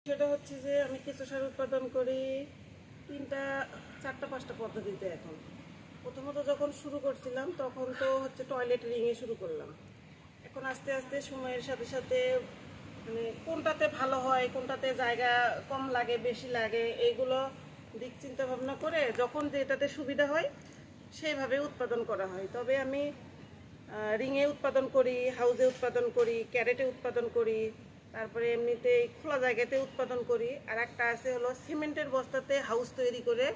সেটা হচ্ছে যে আমি কেঁচো সার উৎপাদন করি 3টা 4টা 5টা পদ্ধতিতে। এখন প্রথমত যখন শুরু করছিলাম তখন তো হচ্ছে টয়লেট রিংয়ে শুরু করলাম। এখন আস্তে আস্তে সময়ের সাথে সাথে মানে কোনটাতে ভালো হয়, কোনটাতে জায়গা কম লাগে বেশি লাগে, এইগুলো দিক চিন্তা ভাবনা করে যখন যেটাতে সুবিধা হয় সেইভাবে উৎপাদন করা হয়। তবে আমি রিংয়ে উৎপাদন করি, হাউজে উৎপাদন করি, ক্যারেটে উৎপাদন করি, তারপরে এমনিতে খোলা জায়গাতে উৎপাদন করি। আর একটা আছে হলো সিমেন্টের বস্তাতে হাউস তৈরি করে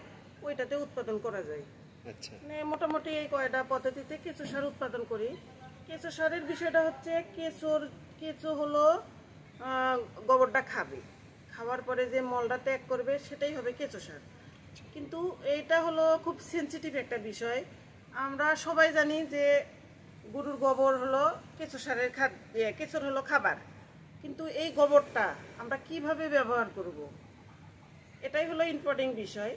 ওইটাতে উৎপাদন করা যায়। আচ্ছা, মানে মোটামুটি এই কয়টা পদ্ধতিতে কেঁচো সার উৎপাদন করি। কেঁচো সারের বিষয়টা হচ্ছে কেঁচো হলো গোবরটা খাবে, খাওয়ার পরে যে মলটা ত্যাগ করবে সেটাই হবে কেঁচো সার। কিন্তু এইটা হলো খুব সেনসিটিভ একটা বিষয়। আমরা সবাই জানি যে গরুর গোবর হলো কেঁচো সারের কেঁচোর হলো খাবার, কিন্তু এই গোবরটা আমরা কিভাবে ব্যবহার করব এটাই হলো ইম্পর্টেন্ট বিষয়।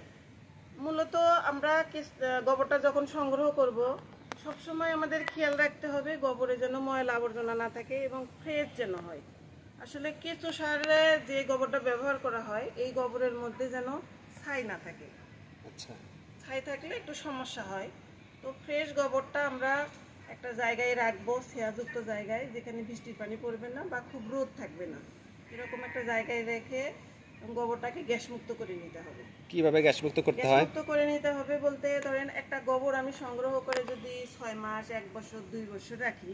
মূলত আমরা গোবরটা যখন সংগ্রহ করব সবসময় আমাদের খেয়াল রাখতে হবে গোবরে যেন ময়লা আবর্জনা না থাকে এবং ফ্রেশ যেন হয়। আসলে কেঁচো সারে যে গোবরটা ব্যবহার করা হয় এই গোবরের মধ্যে যেন ছাই না থাকে। আচ্ছা, ছাই থাকলে একটু সমস্যা হয়। তো ফ্রেশ গোবরটা আমরা একটা জায়গায় রাখবো, ছায়াযুক্ত জায়গায়, যেখানে বৃষ্টির পানি পড়বে না বা খুব রোদ থাকবে না, এরকম একটা জায়গায় রেখে গোবরটাকে গ্যাস মুক্ত করে নিতে হবে। কিভাবে গ্যাস মুক্ত করতে গ্যাস হয়? মুক্ত করে নিতে হবে বলতে ধরেন একটা গোবর আমি সংগ্রহ করে যদি 6 মাস 1 বছর 2 বছর রাখি,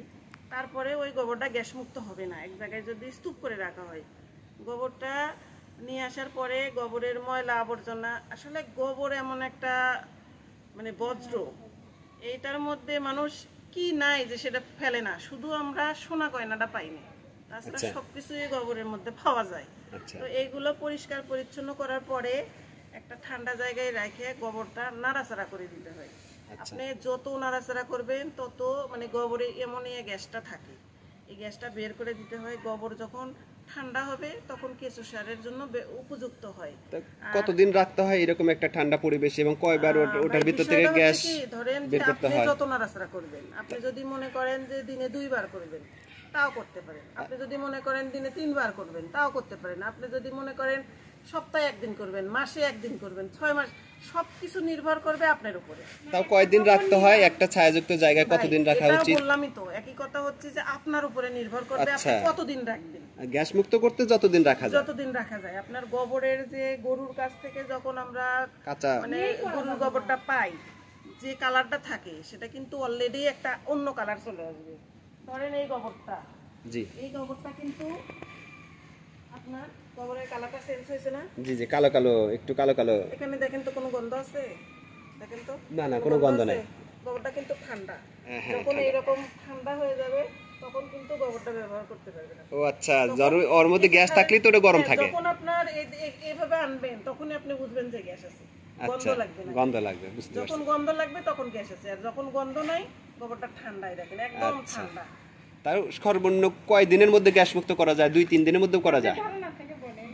তারপরে ওই গোবরটা গ্যাস মুক্ত হবে না। এক জায়গায় যদি স্তূপ করে রাখা হয়, গোবরটা নিয়ে আসার পরে গোবরের ময়লা আবর্জনা, আসলে গোবর এমন একটা মানে বজ্র, এইটার মধ্যে মানুষ কি নাই যে সেটা ফেলে না, শুধু আমরা সোনা গয়নাটা পাই না, তাছাড়া আচ্ছা, সবকিছুই গোবরের মধ্যে পাওয়া যায়। আচ্ছা, তো এইগুলো পরিষ্কার পরিচ্ছন্ন করার পরে একটা ঠান্ডা জায়গায় রেখে গোবরটা নাড়াচাড়া করে দিতে হয়। আচ্ছা, আপনি যত নাড়াচাড়া করবেন তত মানে গোবরে অ্যামোনিয়া গ্যাসটা থাকে, এই গ্যাসটা বের করে দিতে হয়। গোবর যখন ঠান্ডা হবে তখন কেঁচো সারের জন্য উপযুক্ত হয়। তা কতদিন রাখতে হয় এরকম একটা ঠান্ডা পরিবেশে এবং কয়বার ওটার ভিতর থেকে বিষয়টা গ্যাস হচ্ছে কি, ধরেন যে বের করতে আপনি হয়? যত নাড়াচাড়া করবেন, আপনি যদি মনে করেন যে দিনে 2 বার করবেন তাও করতে পারেন, আপনি যদি মনে করেন দিনে 3 বার করবেন তাও করতে পারেন, আপনি যদি মনে করেন সপ্তাহে 1 দিন করবেন, মাসে 1 দিন করবেন, 6 মাস, সবকিছু নির্ভর করবে আপনার উপরে। তাও কয়দিন রাখতে হয় একটা ছায়াযুক্ত জায়গায়? কতদিন রাখা এটা উচিত? বললামই তো, একই কথা হচ্ছে যে আপনার উপরে নির্ভর করবে আপনি আচ্ছা, কতদিন রাখবেন। গ্যাস মুক্ত করতে যতদিন রাখা যায়। যতদিন রাখা যায়। আপনার গোবরের যে গরুর কাছ থেকে যখন আমরা কাঁচা মানে গরুর গোবরটা পাই, যে কালারটা থাকে সেটা কিন্তু অলরেডি একটা অন্য কালার চলে আসবে। ধরেন এই গোবরটা, জি, এই গোবরটা কিন্তু আপনার গোবরের কালারটা চেঞ্জ হয়েছে না? জি, জি, কালো কালো, একটু কালো কালো। এখানে দেখেন তো কোনো গন্ধ আছে? দেখেন তো না, না, কোনো গন্ধ আছে? নাই। গোবরটা কিন্তু ঠান্ডা। হ্যাঁ, যখন ঠান্ডা। এইরকম ঠান্ডা হয়ে যাবে তখন কিন্তু গোবরটা ব্যবহার করতে পারবে না। ও আচ্ছা, ওর মধ্যে গ্যাস থাকলেই তো ওটা গরম থাকে। যখন আপনার এইভাবে আনবেন তখনই আপনি বুঝবেন যে গ্যাস আছে, গন্ধ আচ্ছা, লাগবে না। গন্ধ লাগবে, বুঝতে যখন পারছি। গন্ধ লাগবে তখন গ্যাস আছে, আর যখন গন্ধ নাই গোবরটা ঠান্ডাই রাখেন, একদম আচ্ছা, ঠান্ডা। তার সর্বনিম্ন কয় দিনের মধ্যে গ্যাস মুক্ত করা যায়? 2-3 দিনের মধ্যেও করা যায়?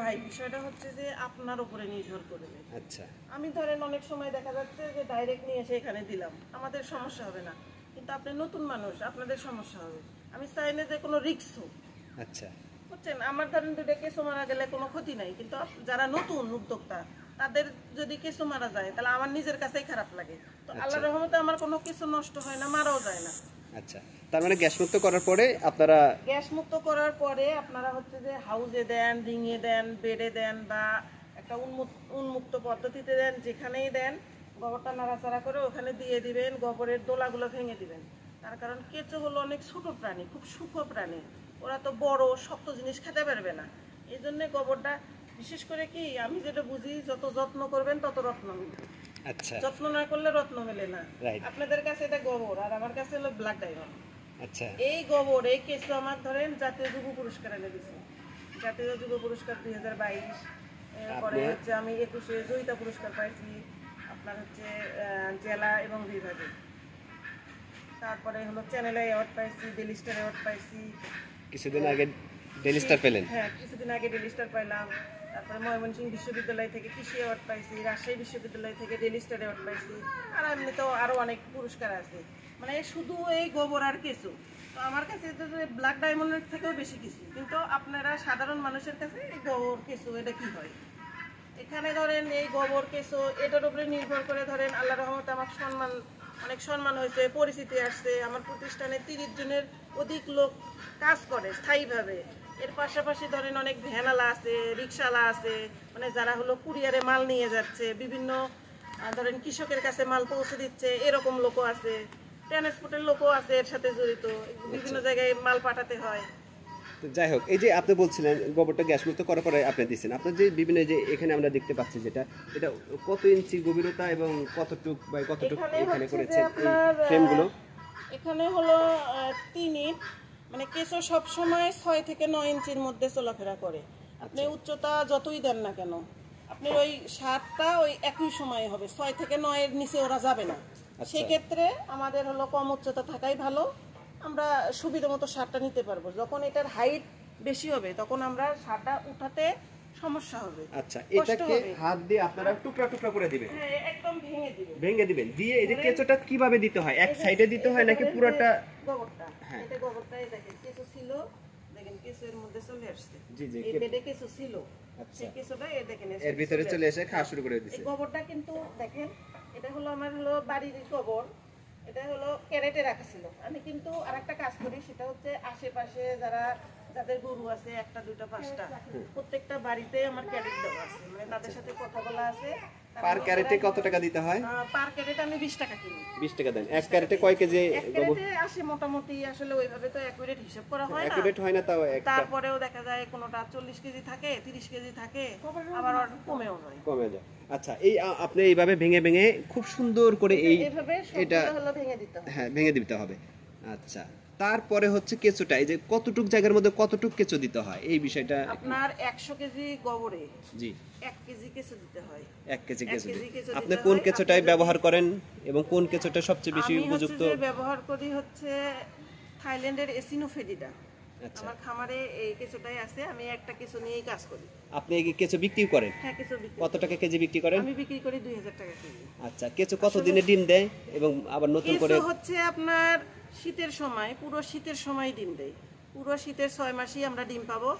ভাই বিষয়টা হচ্ছে যে আপনার উপরে নির্ভর করবে। আচ্ছা, আমি ধরেন অনেক সময় দেখা যাচ্ছে যে ডাইরেক্ট নিয়ে এসে এখানে দিলাম, আমাদের সমস্যা হবে না, কিন্তু আপনি নতুন মানুষ, আপনাদের সমস্যা হবে। আমি চাই না যে কোনো রিস্ক হোক, আচ্ছা, বুঝছেন? আমার ধরেন 2টা কেঁচো মারা গেলে কোনো ক্ষতি নাই, কিন্তু যারা নতুন উদ্যোক্তা তাদের যদি কেঁচো মারা যায় তাহলে আমার নিজের কাছেই খারাপ লাগে। তো আল্লাহর রহমতে আমার কোনো কিছু নষ্ট হয় না, মারাও যায় না। আচ্ছা। তার মানে গ্যাস মুক্ত করার পরে আপনারা গ্যাস মুক্ত করার পরে আপনারা হচ্ছে যে হাউজে দেন, রিংয়ে দেন, বেডে দেন, বা একটা উন্মুক্ত পদ্ধতিতে দেন, যেখানেই দেন গোবরটা নাড়াচাড়া করে ওখানে দিয়ে দিবেন, গোবরের দোলাগুলো ভেঙে দিবেন। তার কারণ কেঁচো হলো অনেক ছোট প্রাণী, খুব সূক্ষ্ম প্রাণী, ওরা তো বড় শক্ত জিনিস খেতে পারবে না। এই জন্যে গোবরটা বিশেষ করে কি আমি যেটা বুঝি, যত যত্ন করবেন তত রত্ন মিলবে। আচ্ছা, যত্ন না করলে রত্ন মেলে না। রাইট, আপনাদের কাছে এটা গোবর আর আমার কাছে হলো ব্ল্যাক ডায়মন্ড। আচ্ছা, এই গোবর, এই কেঁচো আমার ধরেন জাতীয় যুব পুরস্কার এনে দিচ্ছে, জাতীয় যুব পুরস্কার 2022। এরপরে হচ্ছে আমি 21-এ জয়িতা পুরস্কার পাইছি, আপনার হচ্ছে জেলা এবং বিভাগে। তারপরে হলো চ্যানেলে অ্যাওয়ার্ড পাইছি, ডেলি স্টার অ্যাওয়ার্ড পাইছি। কিছুদিন আগে ডেইলি স্টার পেলেন? হ্যাঁ, কিছুদিন আগে ডেলি স্টার পাইলাম। তারপরে ময়মনসিংহ বিশ্ববিদ্যালয় থেকে কৃষি অ্যাওয়ার্ড পাইছি, রাজশাহী বিশ্ববিদ্যালয় থেকে ডেলি স্টার অ্যাওয়ার্ড পাইছি, আর এমনিতেও আরও অনেক পুরস্কার আছে। মানে শুধু এই গোবর আর কেঁচো, তো আমার কাছে ব্ল্যাক ডায়মন্ডের থেকেও বেশি কিছু, কিন্তু আপনারা সাধারণ মানুষের কাছে এই গোবর কেঁচো এটা কি হয়, এখানে ধরেন এই গোবর কেঁচো এটার উপরে নির্ভর করে ধরেন আল্লাহ রহমতে আমার অনেক সম্মান হয়েছে, পরিচিতি আসছে। আমার প্রতিষ্ঠানে 30 জনের অধিক লোক কাজ করে স্থায়ীভাবে। এর পাশাপাশি ধরেন অনেক ভ্যানালা আছে, রিক্সাওয়ালা আছে, মানে যারা হলো কুরিয়ারে মাল নিয়ে যাচ্ছে, বিভিন্ন ধরেন কৃষকের কাছে মাল পৌঁছে দিচ্ছে, এরকম লোকও আছে, ট্রান্সপোর্টের লোকও আছে এর সাথে জড়িত, বিভিন্ন জায়গায় মাল পাঠাতে হয়। তো যাই হোক, এই যে আপনি বলছিলেন গোবরটা গ্যাস মুক্ত করার পরে আপনি দিচ্ছেন, আপনার যে বিভিন্ন যে এখানে আমরা দেখতে পাচ্ছি যেটা, এটা কত ইঞ্চি গভীরতা এবং কতটুক বাই কতটুক এখানে করেছেন এই ফ্রেমগুলো? এখানে হলো 3 ইঞ্চ, মানে কেঁচো সব সময় 6 থেকে 9 ইঞ্চির মধ্যে চলাফেরা করে। আপনি উচ্চতা যতই দেন না কেন, আপনি ওই সারটা ওই একই সময়ে হবে, 6 থেকে 9 এর নিচে ওরা যাবে না। সেক্ষেত্রে আমাদের হলো কম উচ্চতা থাকাই ভালো, আমরা সুবিধা মতো সারটা নিতে পারবো। যখন এটার হাইট বেশি হবে তখন আমরা সারটা উঠাতে সমস্যা হবে। আচ্ছা, এটাকে হাত দিয়ে আপনারা টুকরা টুকরা করে দিবেন? হ্যাঁ, একদম ভেঙে দিবেন। দিয়ে এই যে কেঁচোটা কিভাবে দিতে হয়, এক সাইডে দিতে হয় নাকি পুরোটা? গোবরটা, এটা গোবরটাই দেখেন কেঁচো ছিল, দেখেন কেঁচো এর মধ্যে চলে আসছে। জি জি, এই বেডে কেঁচো ছিল, আচ্ছা, সেই কেঁচোটা এই দেখেন এর ভিতরে চলে এসে খাওয়া শুরু করে দিয়েছে। এই গোবরটা কিন্তু দেখেন, এটা হলো আমার হলো বাড়ির গোবর, এটা হলো ক্যারেটে রাখা ছিল। আমি কিন্তু আরেকটা কাজ করি, সেটা হচ্ছে আশেপাশে যাদের গরু আছে 1টা 2টা 5টা, প্রত্যেকটা বাড়িতে আমার ক্যারেট দেওয়া আছে, মানে তাদের সাথে কথা বলা আছে। পার ক্যারেটে কত টাকা দিতে হয়? পার ক্যারেটে আমি 20 টাকা কিনি। 20 টাকা দেন। এক ক্যারেটে কয় কেজি গোবর আসে মোটামুটি? আসলে ওইভাবে তো অ্যাকুরেট হিসাব করা হয় না, অ্যাকুরেট হয় না, তাও একটা তারপরেও দেখা যায় কোনোটা 40 কেজি থাকে, 30 কেজি থাকে, আবার কমেও যায়। কমে যায়। আচ্ছা, এই আপনি এইভাবে ভেঙে ভেঙে খুব সুন্দর করে এইভাবে এটা হলো ভেঙে দিতে হবে। হ্যাঁ, ভেঙে দিতে হবে। আচ্ছা, তারপরে হচ্ছে কেঁচোটা, এই যে কতটুক জায়গার মধ্যে কতটুক কেঁচো দিতে হয় এই বিষয়টা? আপনার 100 কেজি গোবরে জি 1 কেজি কেঁচো দিতে হয়। 1 কেজি কেঁচো কেজি কেঁচো আপনি দিতে কোন হয়। কেঁচোটাই ব্যবহার করেন এবং কোন কেঁচোটা সবচেয়ে বেশি আমি উপযুক্ত? ব্যবহার করি হচ্ছে থাইল্যান্ডের এসিনোফেডিডা। আচ্ছা, আমার খামারে এই কেঁচোটাই আছে, আমি একটা কেঁচো নিয়েই কাজ করি। আপনি এই কেঁচো বিক্রি করেন? হ্যাঁ, কেঁচো বিক্রি কত টাকা কেজি বিক্রি করেন? আমি বিক্রি করি 2000 টাকা কেজি। আচ্ছা, কেঁচো কত দিনে ডিম দেয় এবং আবার নতুন করে? কেঁচো হচ্ছে আপনার শীতের সময়, পুরো শীতের সময় ডিম দেয়। পুরো শীতের 6 মাসই আমরা ডিম পাবো,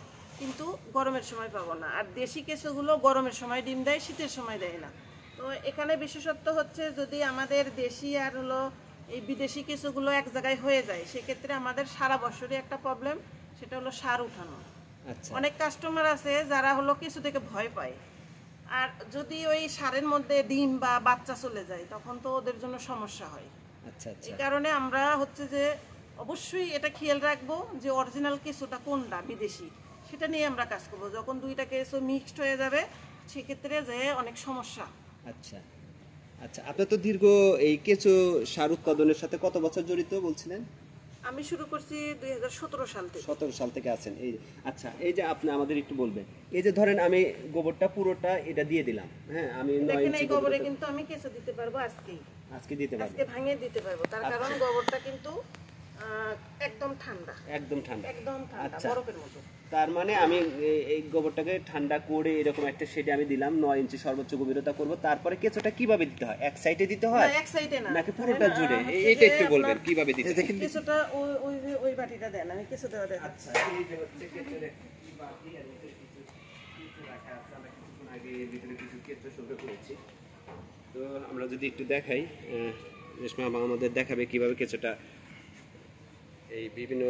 কিন্তু গরমের সময় পাবো না। আর দেশি কেঁচোগুলো গরমের সময় ডিম দেয়, শীতের সময় দেয় না। তো এখানে বিশেষত্ব হচ্ছে যদি আমাদের দেশি আর হলো এই বিদেশি কেঁচোগুলো এক জায়গায় হয়ে যায়, সেক্ষেত্রে আমাদের সারা বছরই একটা প্রবলেম, সেটা হলো সার উঠানো। আচ্ছা, অনেক কাস্টমার আছে যারা হলো কেঁচো থেকে ভয় পায়, আর যদি ওই সারের মধ্যে ডিম বা বাচ্চা চলে যায় তখন তো ওদের জন্য সমস্যা হয়। আচ্ছা, আচ্ছা, এই কারণে আমরা হচ্ছে যে অবশ্যই এটা খেয়াল রাখবো যে অরিজিনাল কেঁচোটা কোনটা, বিদেশি, সেটা নিয়ে আমরা কাজ করবো। যখন 2টা কেঁচো মিক্সড হয়ে যাবে সেক্ষেত্রে যে অনেক সমস্যা। আচ্ছা, আচ্ছা, আপনি তো দীর্ঘ এই কেঁচো সার উৎপাদনের সাথে কত বছর জড়িত বলছিলেন? আমি শুরু করছি 2017 সাল থেকে। 17 সাল থেকে আছেন এই। আচ্ছা, এই যে আপনি আমাদের একটু বলবেন, এই যে ধরেন আমি গোবরটা পুরোটা এটা দিয়ে দিলাম, হ্যাঁ, আমি 9 দেখেন ইঞ্চি এই গোবরে কিন্তু আমি কেঁচো দিতে পারবো আজকে দিতে পারবো, আজকে ভাঙিয়ে দিতে পারবো, তার কারণ গোবরটা কিন্তু একদম ঠান্ডা, একদম ঠান্ডা, একদম ঠান্ডা, আচ্ছা, বরফের মতো। তার মানে আমি এই গোবরটাকে ঠান্ডা করে এরকম একটা শেডে আমি দিলাম, 9 ইঞ্চি সর্বোচ্চ গভীরতা করব। তারপরে কেঁচোটা কিভাবে দিতে হয়? এক সাইডে দিতে হয় না, এক সাইডে না, নাকি পুরোটা জুড়ে? এটা একটু বলবেন কিভাবে দিতে হয়? কেঁচোটা ওই বাটিটা দেন, আমি কেঁচো দেওয়া দেখাচ্ছি। আচ্ছা, এই যে হচ্ছে কেঁচোর একটি বাটি আর ভিতরে কিছু রাখা আছে। আমরা কিছুক্ষণ আগে এর ভিতরে কিছু কেঁচো সংগ্রহ করেছি। তো আমরা যদি একটু দেখাই, রেশমা আমাদের দেখাবে কিভাবে কেঁচোটা এই বিভিন্ন।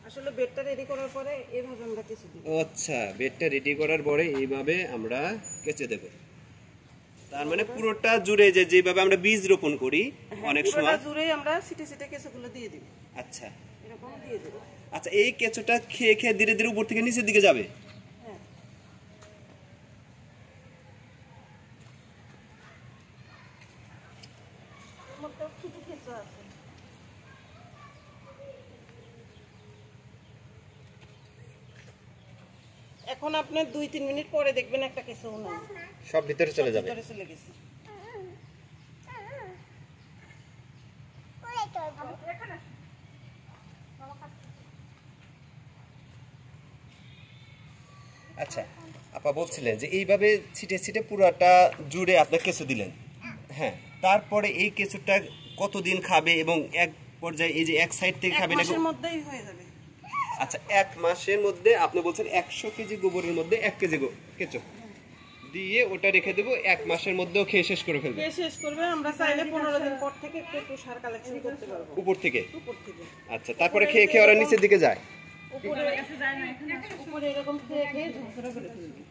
আসলে বেডটা রেডি করার পরে এইভাবে আমরা কেঁচো দিই। আচ্ছা, বেডটা রেডি করার পরে এইভাবে আমরা কেচে দেব। তার মানে পুরোটা জুড়ে যেভাবে আমরা বীজ রোপণ করি অনেক সময় পুরোটা জুড়ে আমরা সিটে সিটে কেঁচোগুলো দিয়ে দিই। আচ্ছা, এরকম দিয়ে দেব। আচ্ছা, এই কেঁচোটা খেয়ে খেয়ে ধীরে ধীরে উপর থেকে নিচের দিকে যাবে? হ্যাঁ, মতো কিছু কেঁচো আছে। এখন আপনি 2-3 মিনিট পরে দেখবেন একটা কেঁচো নাই, সব ভিতরে চলে যাবে। ভিতরে চলে গেছে। আচ্ছা, আপা বলছিলেন যে এইভাবে ছিটে ছিটে পুরাটা জুড়ে আপনি কেঁচো দিলেন, হ্যাঁ, তারপরে এই কেঁচোটা কতদিন খাবে এবং এক পর্যায়ে এই যে এক সাইড থেকে এক খাবে না? মাসের মধ্যেই হয়ে যাবে। আচ্ছা, 1 মাসের মধ্যে আপনি বলছেন 100 কেজি গোবরের মধ্যে 1 কেজি কেঁচো দিয়ে ওটা রেখে দেবো, 1 মাসের মধ্যেও খেয়ে শেষ করে ফেলবে। খেয়ে শেষ করবে। আমরা চাইলে 15 দিন পর থেকে একটু সার কালেকশন করতে পারবো উপর থেকে। উপর থেকে। আচ্ছা, তারপরে খেয়ে খেয়ে ওরা নিচের দিকে যায়। উপরে এরকম খেয়ে খেয়ে ঝরঝরা করে ফেলবে।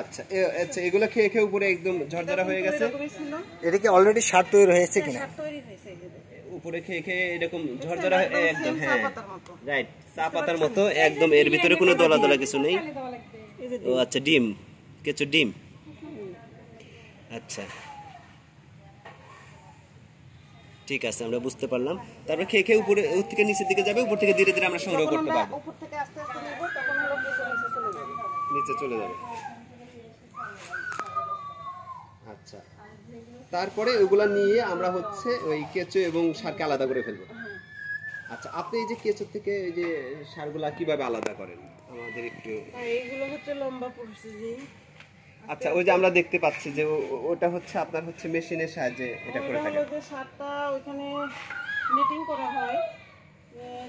আচ্ছা, আচ্ছা, এগুলো খেয়ে খেয়ে উপরে একদম ঝরঝরা হয়ে গেছে। এরকমই ছিল। এটা কি অলরেডি সার তৈরি হয়েছে কিনা? সার তৈরি হয়েছে এই যে দেখুন। উপরে খেয়ে খেয়ে এরকম ঝরঝরা একদম, চা হ্যাঁ পাতার মতো। রাইট, চা পাতার মতো একদম। এর ভিতরে কোনো দলা দলা কিছু নেই। এই যে ও আচ্ছা, ডিম, কেঁচো ডিম। আচ্ছা, ঠিক আছে, আমরা বুঝতে পারলাম। তারপর খেয়ে খেয়ে উপরে থেকে নিচের দিকে যাবে, উপর থেকে ধীরে ধীরে আমরা সংগ্রহ যখন করতে আমরা পারবো। উপর থেকে আস্তে আস্তে নেব তখন হলো কিছু নিচে চলে যাবে। নিচে চলে যাবে। আচ্ছা, তারপরে ওগুলা নিয়ে আমরা হচ্ছে ওই কেঁচো এবং সারকে আলাদা করে ফেলবো। আচ্ছা, আপনি এই যে কেঁচো থেকে এই যে সারগুলা কিভাবে আলাদা করেন আমাদের একটু? আর এইগুলো হচ্ছে লম্বা প্রসেসিং। আচ্ছা, ওই যে আমরা দেখতে পাচ্ছি যে ওটা হচ্ছে আপনার হচ্ছে মেশিনের সাহায্যে এটা করে ওটা থাকে। হলো যে সারটা ওইখানে নিটিং করা হয়।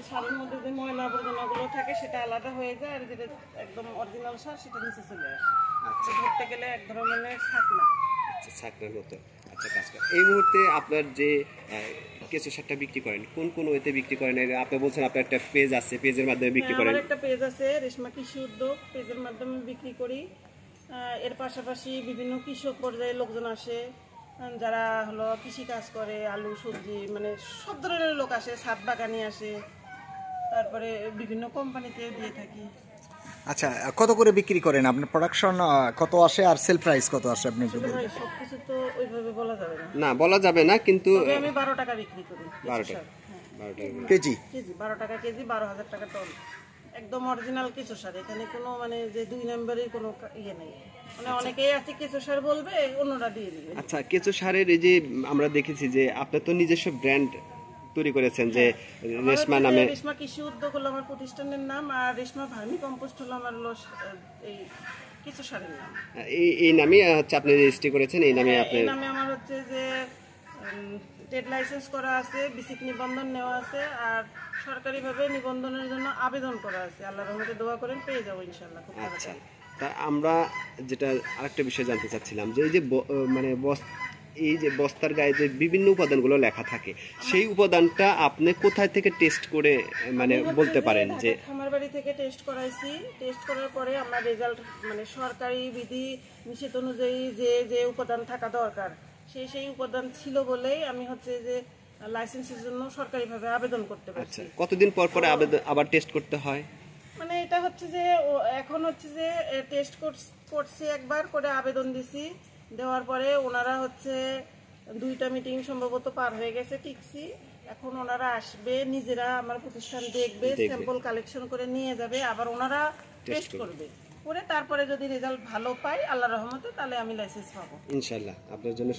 সারের মধ্যে যে ময়লা আবর্জনাগুলো থাকে সেটা আলাদা হয়ে যায়, আর যেটা একদম অরিজিনাল সার সেটা নিচে চলে আসে। আচ্ছা, ধরতে গেলে এক ধরনের ছাকনা। আচ্ছা, ছাকরার মতো। আচ্ছা, কাজ করে। এই মুহূর্তে আপনার যে কেঁচো সারটা বিক্রি করেন কোন কোন ওয়েতে বিক্রি করেন? আপনি বলছেন আপনার একটা পেজ আছে, পেজের মাধ্যমে বিক্রি হ্যাঁ, করেন। আমার একটা পেজ আছে রেশমা কৃষি উদ্যোগ, পেজের মাধ্যমে বিক্রি করি। এর পাশাপাশি বিভিন্ন কৃষক পর্যায়ে লোকজন আসে, যারা হলো কৃষি কাজ করে, আলু সবজি মানে সব ধরনের লোক আসে, ছাদ বাগানি আসে, তারপরে বিভিন্ন কোম্পানিতে দিয়ে থাকি। আচ্ছা, কত করে বিক্রি করেন? আপনার প্রোডাকশন কত আসে আর সেল প্রাইস কত আসে আপনি একটু বলবেন? ভাই সবকিছু তো ওইভাবে বলা যাবে না, না, বলা যাবে না, কিন্তু তবে আমি 12 টাকা বিক্রি করি। 12 কিছু টাকা। সার, হ্যাঁ, 12 টাকা। কেজি? কেজি 12 টাকা কেজি, 12,000 টাকা টন। একদম অরিজিনাল কিছু সার, এখানে কোনো মানে যে 2 নম্বরের কোনো ইয়ে নেই। মানে অনেকেই আছে কিছু সার বলবে, অন্যরা দিয়ে দিবে। আচ্ছা, কেঁচো সারের এই যে আমরা দেখেছি যে আপনার তো নিজস্ব ব্র্যান্ড তৈরি করেছেন যে রেশমা নামে। রেশমা কৃষি উদ্যোগ হলো আমার প্রতিষ্ঠানের নাম, আর রেশমা ভার্মি কম্পোস্ট হলো আমার এই কিছু সারের নাম। এই নামে হচ্ছে আপনি রেজিস্ট্রি করেছেন, এই নামে আপনি। এই নামে আমার হচ্ছে যে ট্রেড লাইসেন্স করা আছে, বেসিক নিবন্ধন নেওয়া আছে, আর সরকারিভাবে নিবন্ধনের জন্য আবেদন করা আছে। আল্লাহর রহমতে দোয়া করেন, পেয়ে যাবো ইনশাআল্লাহ খুব আচ্ছা, তাড়াতাড়ি। তা আমরা যেটা আরেকটা বিষয় জানতে চাচ্ছিলাম যে এই যে মানে এই যে বস্তার গায়ে যে বিভিন্ন উপাদানগুলো লেখা থাকে, সেই উপাদানটা আপনি কোথায় থেকে টেস্ট করে মানে আমি হচ্ছে বলতে যে পারেন যে? ঢাকা খামারবাড়ি থেকে টেস্ট করাইছি। টেস্ট করার পরে আমরা রেজাল্ট মানে সরকারি বিধি নিষেধ অনুযায়ী যে যে উপাদান থাকা দরকার সেই উপাদান ছিল বলেই আমি হচ্ছে যে লাইসেন্সের জন্য সরকারিভাবে আবেদন করতে আচ্ছা, পারছি। কতদিন পর পরে আবার টেস্ট করতে হয়? মানে এটা হচ্ছে যে এখন হচ্ছে যে টেস্ট করছি, একবার করে আবেদন দিছি, দেওয়ার পরে ওনারা হচ্ছে 2টা মিটিং সম্ভবত পার হয়ে গেছে টিকছি। এখন ওনারা আসবে, নিজেরা আমার প্রতিষ্ঠান দেখবে, স্যাম্পল কালেকশন করে নিয়ে যাবে, আবার ওনারা টেস্ট করবে, করে তারপরে যদি রেজাল্ট ভালো পাই আল্লাহর রহমতে তাহলে আমি লাইসেন্স পাবো ইনশাআল্লাহ। আপনার জন্য